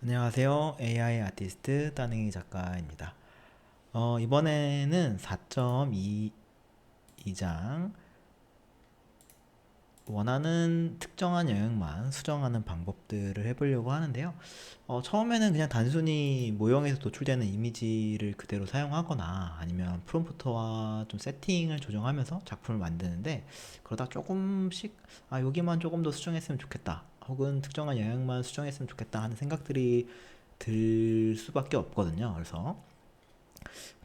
안녕하세요. AI 아티스트 따능이 작가입니다. 이번에는 4.2장 원하는 특정한 영역만 수정하는 방법들을 해보려고 하는데요. 처음에는 그냥 단순히 모형에서 도출되는 이미지를 그대로 사용하거나 아니면 프롬프트와 좀 세팅을 조정하면서 작품을 만드는데, 그러다 조금씩 여기만 조금 더 수정했으면 좋겠다, 혹은 특정한 영역만 수정했으면 좋겠다 하는 생각들이 들 수밖에 없거든요. 그래서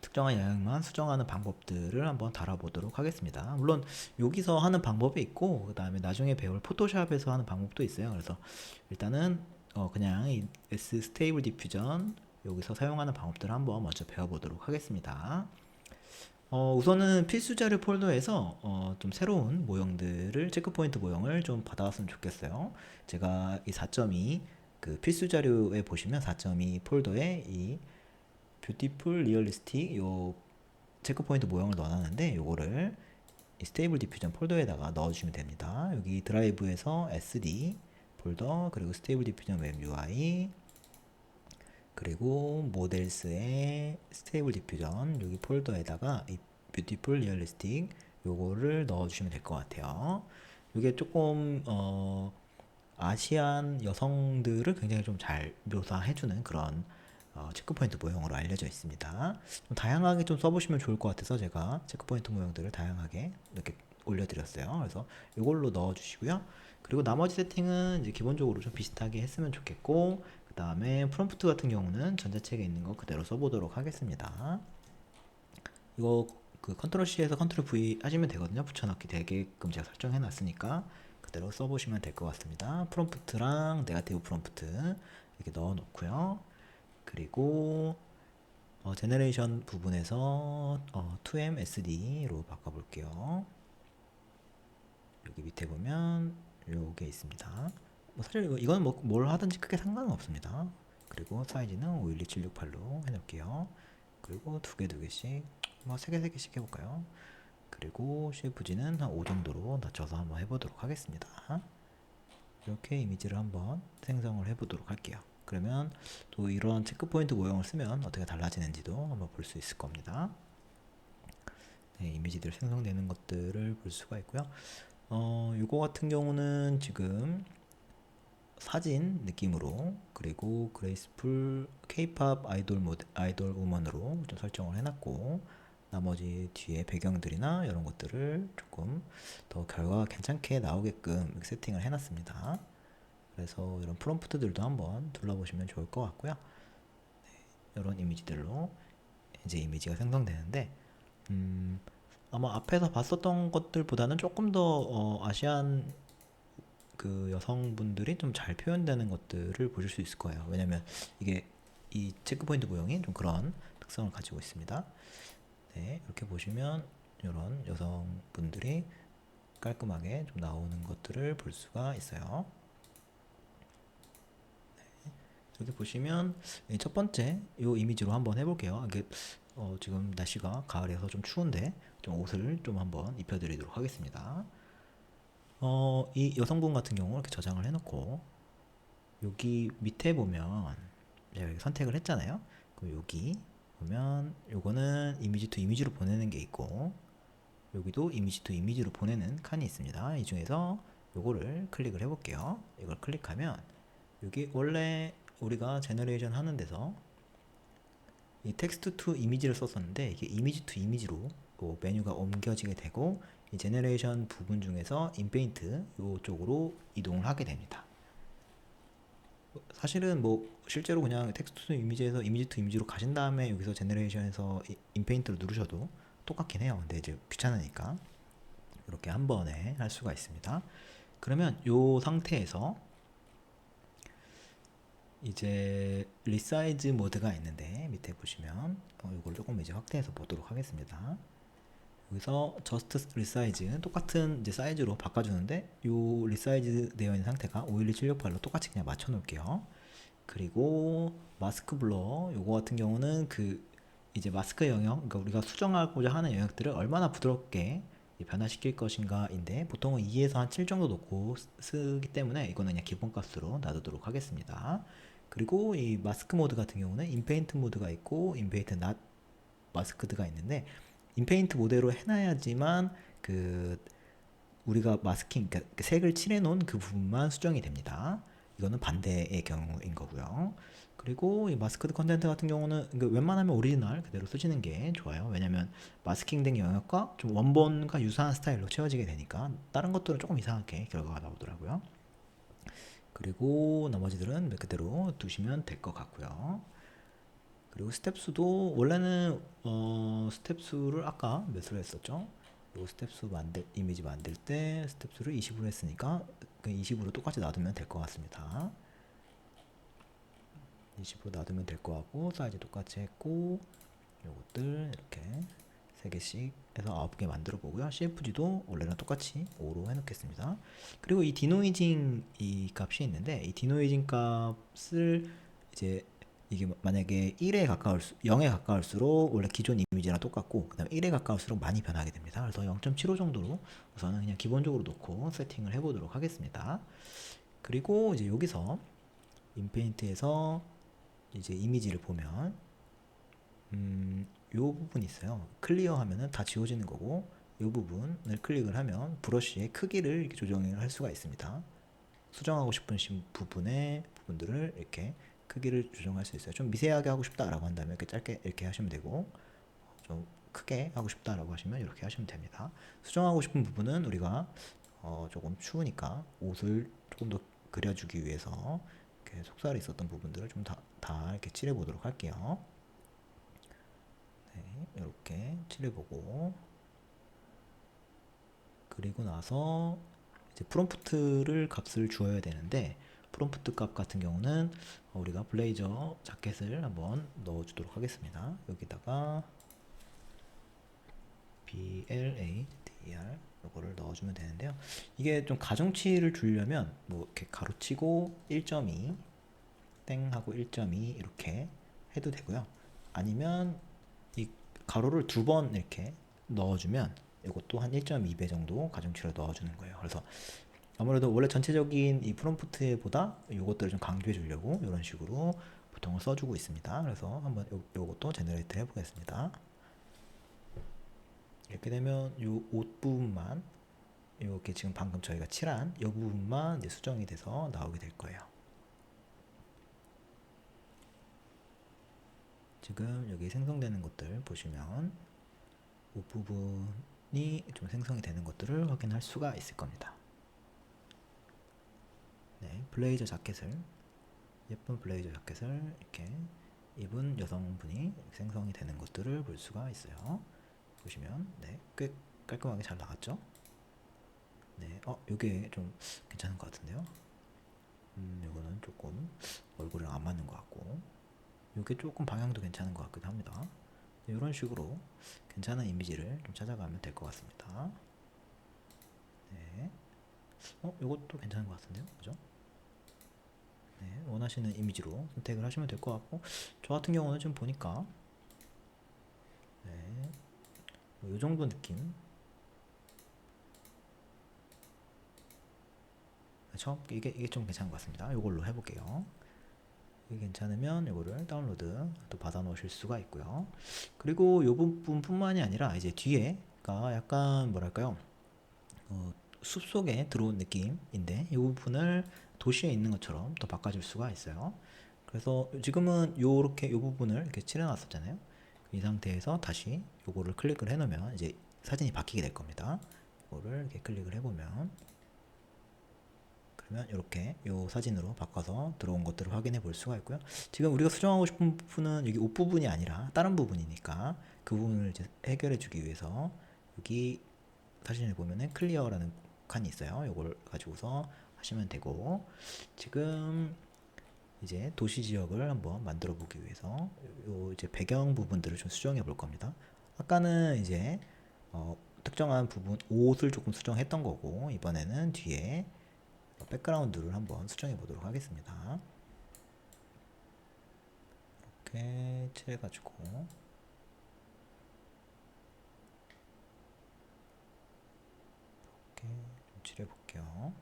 특정한 영역만 수정하는 방법들을 한번 다뤄보도록 하겠습니다. 물론 여기서 하는 방법이 있고, 그 다음에 나중에 배울 포토샵에서 하는 방법도 있어요. 그래서 일단은 그냥 이 S 스테이블 디퓨전 여기서 사용하는 방법들을 한번 먼저 배워보도록 하겠습니다. 우선은 필수 자료 폴더에서 좀 새로운 모형들을, 체크포인트 모형을 좀 받아왔으면 좋겠어요. 제가 이 4.2 그 필수 자료에 보시면 4.2 폴더에 이 뷰티풀 리얼리스틱 요 체크포인트 모형을 넣어놨는데, 요거를 이 스테이블 디퓨전 폴더에다가 넣어주시면 됩니다. 여기 드라이브에서 SD 폴더, 그리고 스테이블 디퓨전 웹 UI, 그리고 모델스의 스테이블 디퓨전 여기 폴더에다가 이 뷰티풀 리얼리스틱 요거를 넣어주시면 될 것 같아요. 이게 조금 아시안 여성들을 굉장히 좀 잘 묘사해주는 그런 체크포인트 모형으로 알려져 있습니다. 좀 다양하게 좀 써보시면 좋을 것 같아서 제가 체크포인트 모형들을 다양하게 이렇게 올려드렸어요. 그래서 이걸로 넣어주시고요. 그리고 나머지 세팅은 이제 기본적으로 좀 비슷하게 했으면 좋겠고, 그 다음에 프롬프트 같은 경우는 전자책에 있는 거 그대로 써보도록 하겠습니다. 이거 그 컨트롤 C에서 컨트롤 V 하시면 되거든요. 붙여넣기 되게끔 제가 설정해 놨으니까 그대로 써보시면 될 것 같습니다. 프롬프트랑 네거티브 프롬프트 이렇게 넣어 놓고요. 그리고 제너레이션 부분에서 2M SD로 바꿔볼게요. 여기 밑에 보면 요게 있습니다. 뭐 사실 이건 뭐 뭘 하든지 크게 상관은 없습니다. 그리고 사이즈는 51276.8로 해놓을게요. 그리고 두 개씩, 뭐 세 개씩 해볼까요? 그리고 쉐이프지는 한 5 정도로 낮춰서 한번 해보도록 하겠습니다. 이렇게 이미지를 한번 생성을 해보도록 할게요. 그러면 또 이런 체크포인트 모형을 쓰면 어떻게 달라지는지도 한번 볼 수 있을 겁니다. 네, 이미지들 생성되는 것들을 볼 수가 있고요. 요거 같은 경우는 지금 사진 느낌으로, 그리고 그레이스풀 케이팝 아이돌 우먼으로 좀 설정을 해놨고, 나머지 뒤에 배경들이나 이런 것들을 조금 더 결과가 괜찮게 나오게끔 이렇게 세팅을 해놨습니다. 그래서 이런 프롬프트들도 한번 둘러보시면 좋을 것 같고요. 이런 이미지들로 이제 이미지가 생성되는데, 아마 앞에서 봤었던 것들보다는 조금 더 아시안 그 여성분들이 좀 잘 표현되는 것들을 보실 수 있을 거예요. 왜냐면 이게 이 체크포인트 모형이 좀 그런 특성을 가지고 있습니다. 네, 이렇게 보시면 이런 여성분들이 깔끔하게 좀 나오는 것들을 볼 수가 있어요. 이렇게 보시면 첫 번째 이 이미지로 한번 해볼게요. 이게 지금 날씨가 가을이어서 좀 추운데 좀 옷을 좀 한번 입혀드리도록 하겠습니다. 이 여성분 같은 경우 이렇게 저장을 해놓고, 여기 밑에 보면 제가 여기 선택을 했잖아요. 그럼 여기 보면 요거는 이미지 투 이미지로 보내는 게 있고, 여기도 이미지 투 이미지로 보내는 칸이 있습니다. 이 중에서 요거를 클릭을 해볼게요. 이걸 클릭하면 여기 원래 우리가 제너레이션 하는 데서 이 텍스트 투 이미지를 썼었는데, 이게 이미지 투 이미지로 메뉴가 옮겨지게 되고, 이 제너레이션 부분 중에서 인페인트 이쪽으로 이동을 하게 됩니다. 사실은 뭐 실제로 그냥 텍스트 투 이미지에서 이미지 투 이미지로 가신 다음에 여기서 제너레이션에서 인페인트를 누르셔도 똑같긴 해요. 근데 이제 귀찮으니까 이렇게 한 번에 할 수가 있습니다. 그러면 이 상태에서 이제 리사이즈 모드가 있는데, 밑에 보시면 이걸 조금 이제 확대해서 보도록 하겠습니다. 여기서 저스트 리사이즈 똑같은 이제 사이즈로 바꿔주는데, 이 리사이즈 되어 있는 상태가 512-768로 똑같이 그냥 맞춰 놓을게요. 그리고 마스크 블러 요거 같은 경우는 그 이제 마스크 영역, 그러니까 우리가 수정하고자 하는 영역들을 얼마나 부드럽게 변화시킬 것인가인데, 보통은 2에서 한 7 정도 놓고 쓰기 때문에 이거는 그냥 기본값으로 놔두도록 하겠습니다. 그리고 이 마스크 모드 같은 경우는 인페인트 모드가 있고 인페인트 낫 마스크드가 있는데, 인페인트 모드로 해놔야지만 그 우리가 마스킹, 그러니까 그 색을 칠해 놓은 그 부분만 수정이 됩니다. 이거는 반대의 경우인 거고요. 그리고 이 마스크드 컨텐트 같은 경우는 웬만하면 오리지널 그대로 쓰시는 게 좋아요. 왜냐면 마스킹된 영역과 좀 원본과 유사한 스타일로 채워지게 되니까 다른 것들은 조금 이상하게 결과가 나오더라고요. 그리고 나머지들은 그대로 두시면 될 것 같고요. 그리고 스텝 수도 원래는 스텝 수를 아까 몇으로 했었죠? 요 스텝 수 이미지 만들 때 스텝 수를 20으로 했으니까 그 20으로 똑같이 놔두면 될 것 같습니다. 20으로 놔두면 될 것 같고, 사이즈 똑같이 했고, 요것들 이렇게 3개씩 해서 9개 만들어 보고요. CFG도 원래는 똑같이 5로 해놓겠습니다. 그리고 이 디노이징 이 값이 있는데, 이 디노이징 값을 이제 이게 만약에 1에 0에 가까울수록 원래 기존 이미지랑 똑같고, 그 다음에 1에 가까울수록 많이 변하게 됩니다. 그래서 0.75 정도로 우선은 그냥 기본적으로 놓고 세팅을 해보도록 하겠습니다. 그리고 이제 여기서 인페인트에서 이제 이미지를 보면 요 부분이 있어요. 클리어 하면은 다 지워지는 거고, 요 부분을 클릭을 하면 브러쉬의 크기를 이렇게 조정을 할 수가 있습니다. 수정하고 싶은 부분들을 이렇게 크기를 조정할 수 있어요. 좀 미세하게 하고 싶다라고 한다면 이렇게 짧게 이렇게 하시면 되고, 좀 크게 하고 싶다라고 하시면 이렇게 하시면 됩니다. 수정하고 싶은 부분은 우리가 조금 추우니까 옷을 조금 더 그려주기 위해서 이렇게 속살이 있었던 부분들을 좀 다 이렇게 칠해 보도록 할게요. 네, 이렇게 칠해보고, 그리고 나서 이제 프롬프트를 값을 주어야 되는데, 프롬프트 값 같은 경우는 우리가 블레이저 자켓을 한번 넣어주도록 하겠습니다. 여기다가 blazer 이거를 넣어주면 되는데요. 이게 좀 가중치를 주려면 뭐 이렇게 가로치고 1.2 땡 하고 1.2 이렇게 해도 되고요. 아니면 이 가로를 2번 이렇게 넣어주면 이것도 한 1.2배 정도 가중치를 넣어주는 거예요. 그래서 아무래도 원래 전체적인 이 프롬프트보다 이것들을 좀 강조해 주려고 이런 식으로 보통을 써주고 있습니다. 그래서 한번 요것도 제너레이트 해보겠습니다. 이렇게 되면 이 옷 부분만, 이렇게 지금 방금 저희가 칠한 이 부분만 이제 수정이 돼서 나오게 될 거예요. 지금 여기 생성되는 것들 보시면 옷 부분이 좀 생성이 되는 것들을 확인할 수가 있을 겁니다. 네, 블레이저 자켓을, 예쁜 블레이저 자켓을 이렇게 입은 여성분이 생성이 되는 것들을 볼 수가 있어요. 보시면 네, 꽤 깔끔하게 잘 나왔죠? 네, 요게 좀 괜찮은 것 같은데요. 요거는 조금 얼굴이랑 안 맞는 것 같고, 요게 조금 방향도 괜찮은 것 같기도 합니다. 이런 식으로 괜찮은 이미지를 좀 찾아가면 될 것 같습니다. 네, 요것도 괜찮은 것 같은데요, 그죠? 네, 원하시는 이미지로 선택을 하시면 될 것 같고, 저 같은 경우는 좀 보니까 네, 요 정도 느낌. 그렇죠? 이게 좀 괜찮은 것 같습니다. 이걸로 해볼게요. 이게 괜찮으면 이거를 다운로드 또 받아 놓으실 수가 있고요. 그리고 이 부분뿐만이 아니라 이제 뒤에가 약간 뭐랄까요, 숲속에 들어온 느낌인데 이 부분을 도시에 있는 것처럼 더 바꿔줄 수가 있어요. 그래서 지금은 요렇게 이 부분을 이렇게 칠해놨었잖아요. 이 상태에서 다시 요거를 클릭을 해놓으면 이제 사진이 바뀌게 될 겁니다. 이거를 이렇게 클릭을 해보면, 그러면 이렇게 요 사진으로 바꿔서 들어온 것들을 확인해 볼 수가 있고요. 지금 우리가 수정하고 싶은 부분은 여기 옷 부분이 아니라 다른 부분이니까 그 부분을 이제 해결해 주기 위해서 여기 사진을 보면은 클리어라는 칸이 있어요. 이걸 가지고서 하시면 되고, 지금 이제 도시 지역을 한번 만들어 보기 위해서 요 이제 배경 부분들을 좀 수정해 볼 겁니다. 아까는 이제 특정한 부분 옷을 조금 수정했던 거고, 이번에는 뒤에 백그라운드를 한번 수정해 보도록 하겠습니다. 이렇게 칠해가지고 이렇게 좀 칠해 볼게요.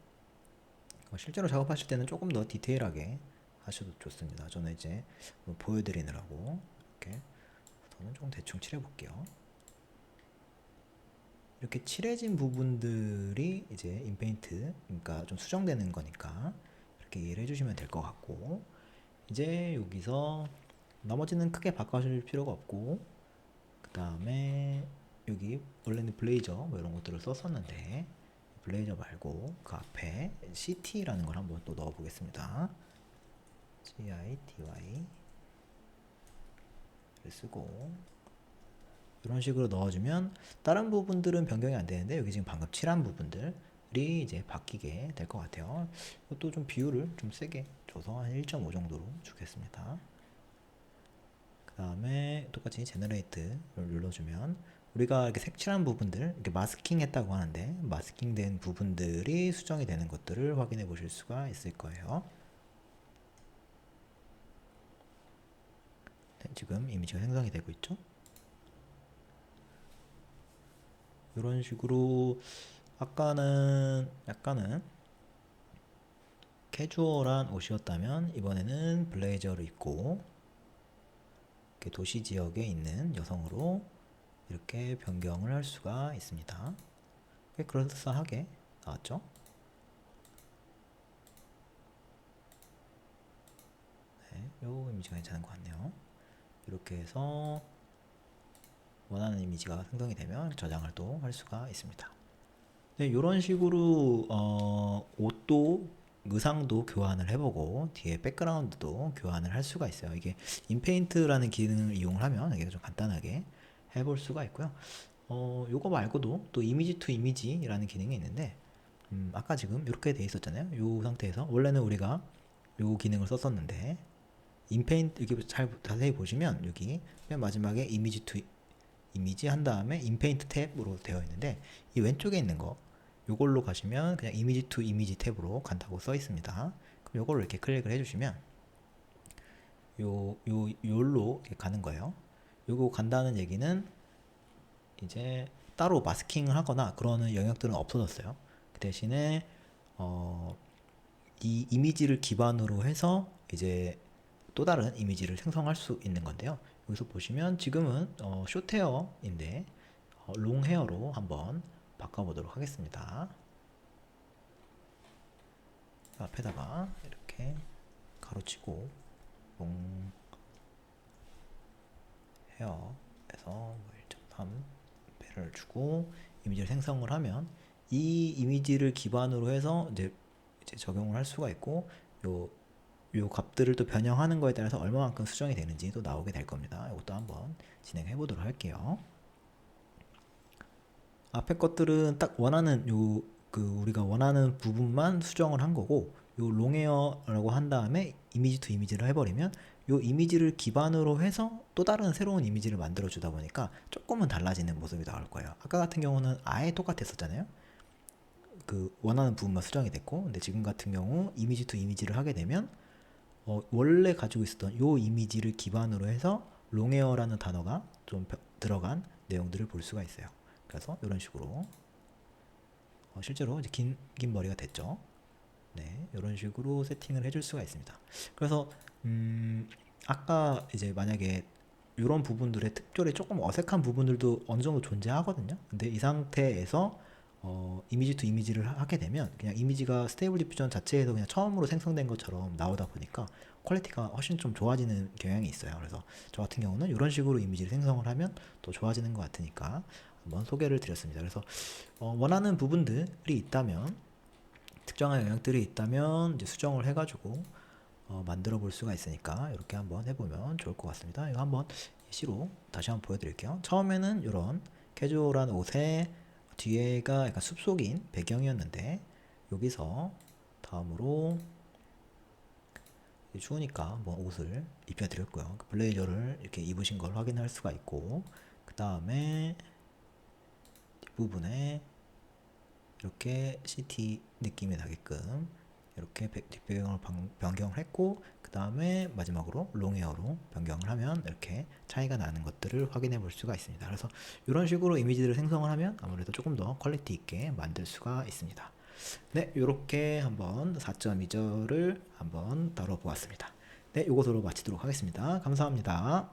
실제로 작업하실 때는 조금 더 디테일하게 하셔도 좋습니다. 저는 이제 보여드리느라고 이렇게 저는 좀 대충 칠해볼게요. 이렇게 칠해진 부분들이 이제 인페인트, 그러니까 좀 수정되는 거니까 이렇게 이해를 해주시면 될 것 같고, 이제 여기서 나머지는 크게 바꿔줄 필요가 없고, 그 다음에 여기 원래는 블레이저 뭐 이런 것들을 썼었는데 블레이저 말고 그 앞에 CT라는 걸 한번 또 넣어 보겠습니다. CITY를 쓰고 이런 식으로 넣어주면 다른 부분들은 변경이 안 되는데 여기 지금 방금 칠한 부분들이 이제 바뀌게 될 것 같아요. 이것도 좀 비율을 좀 세게 줘서 한 1.5 정도로 주겠습니다. 그 다음에 똑같이 제너레이트를 눌러주면 우리가 이렇게 색칠한 부분들, 이렇게 마스킹 했다고 하는데 마스킹 된 부분들이 수정이 되는 것들을 확인해 보실 수가 있을 거예요. 네, 지금 이미지가 생성이 되고 있죠. 이런 식으로 아까는 약간은 캐주얼한 옷이었다면 이번에는 블레이저를 입고 이렇게 도시 지역에 있는 여성으로 이렇게 변경을 할 수가 있습니다. 꽤 그럴싸하게 나왔죠. 네, 요 이미지가 괜찮은 것 같네요. 이렇게 해서 원하는 이미지가 생성이 되면 저장을 또 할 수가 있습니다. 네, 이런 식으로 옷도 의상도 교환을 해보고 뒤에 백그라운드도 교환을 할 수가 있어요. 이게 인페인트라는 기능을 이용을 하면 이게 좀 간단하게 해볼 수가 있고요. 요거 말고도 또 이미지 투 이미지라는 기능이 있는데 아까 지금 이렇게 돼 있었잖아요. 요 상태에서 원래는 우리가 요 기능을 썼었는데 인페인트 이렇게 잘 자세히 보시면 여기 맨 마지막에 이미지 투 이미지 한 다음에 인페인트 탭으로 되어 있는데 이 왼쪽에 있는 거 요걸로 가시면 그냥 이미지 투 이미지 탭으로 간다고 써 있습니다. 그럼 요걸로 이렇게 클릭을 해주시면 요로 가는 거예요. 요거 간다는 얘기는 이제 따로 마스킹을 하거나 그러는 영역들은 없어졌어요. 그 대신에 이 이미지를 기반으로 해서 이제 또 다른 이미지를 생성할 수 있는 건데요. 여기서 보시면 지금은 숏헤어인데 롱헤어로 한번 바꿔보도록 하겠습니다. 앞에다가 이렇게 가로치고 롱헤어에서 1.3 배를 주고 이미지를 생성을 하면 이 이미지를 기반으로 해서 이제 적용을 할 수가 있고 요 값들을 또 변형하는 거에 따라서 얼마만큼 수정이 되는지 또 나오게 될 겁니다. 이것도 한번 진행해 보도록 할게요. 앞에 것들은 딱 원하는 우리가 원하는 부분만 수정을 한 거고 요 롱웨어라고 한 다음에 이미지 투 이미지를 해버리면 요 이미지를 기반으로 해서 또 다른 새로운 이미지를 만들어 주다 보니까 조금은 달라지는 모습이 나올 거예요. 아까 같은 경우는 아예 똑같았었잖아요. 그 원하는 부분만 수정이 됐고 근데 지금 같은 경우 이미지 투 이미지를 하게 되면 원래 가지고 있었던 요 이미지를 기반으로 해서 롱웨어라는 단어가 좀 들어간 내용들을 볼 수가 있어요. 그래서 이런 식으로 실제로 이제 긴 머리가 됐죠. 네, 이런 식으로 세팅을 해줄 수가 있습니다. 그래서 아까 이제 만약에 이런 부분들의 특별히 조금 어색한 부분들도 어느 정도 존재하거든요. 근데 이 상태에서 이미지 투 이미지를 하게 되면 그냥 이미지가 스테이블 디퓨전 자체에서 그냥 처음으로 생성된 것처럼 나오다 보니까 퀄리티가 훨씬 좀 좋아지는 경향이 있어요. 그래서 저 같은 경우는 이런 식으로 이미지를 생성을 하면 또 좋아지는 것 같으니까 한번 소개를 드렸습니다. 그래서 원하는 부분들이 있다면 특정한 영역들이 있다면 이제 수정을 해가지고 만들어 볼 수가 있으니까 이렇게 한번 해보면 좋을 것 같습니다. 이거 한번 예시로 다시 한번 보여드릴게요. 처음에는 이런 캐주얼한 옷에 뒤에가 약간 숲속인 배경이었는데 여기서 다음으로 추우니까 한번 옷을 입혀드렸고요. 블레이저를 이렇게 입으신 걸 확인할 수가 있고 그 다음에 뒷부분에 이렇게 CT 느낌이 나게끔 이렇게 뒷배경을 변경을 했고 그 다음에 마지막으로 롱웨어로 변경을 하면 이렇게 차이가 나는 것들을 확인해 볼 수가 있습니다. 그래서 이런 식으로 이미지를 생성을 하면 아무래도 조금 더 퀄리티 있게 만들 수가 있습니다. 네, 이렇게 한번 4.2절을 한번 다뤄보았습니다. 네, 이것으로 마치도록 하겠습니다. 감사합니다.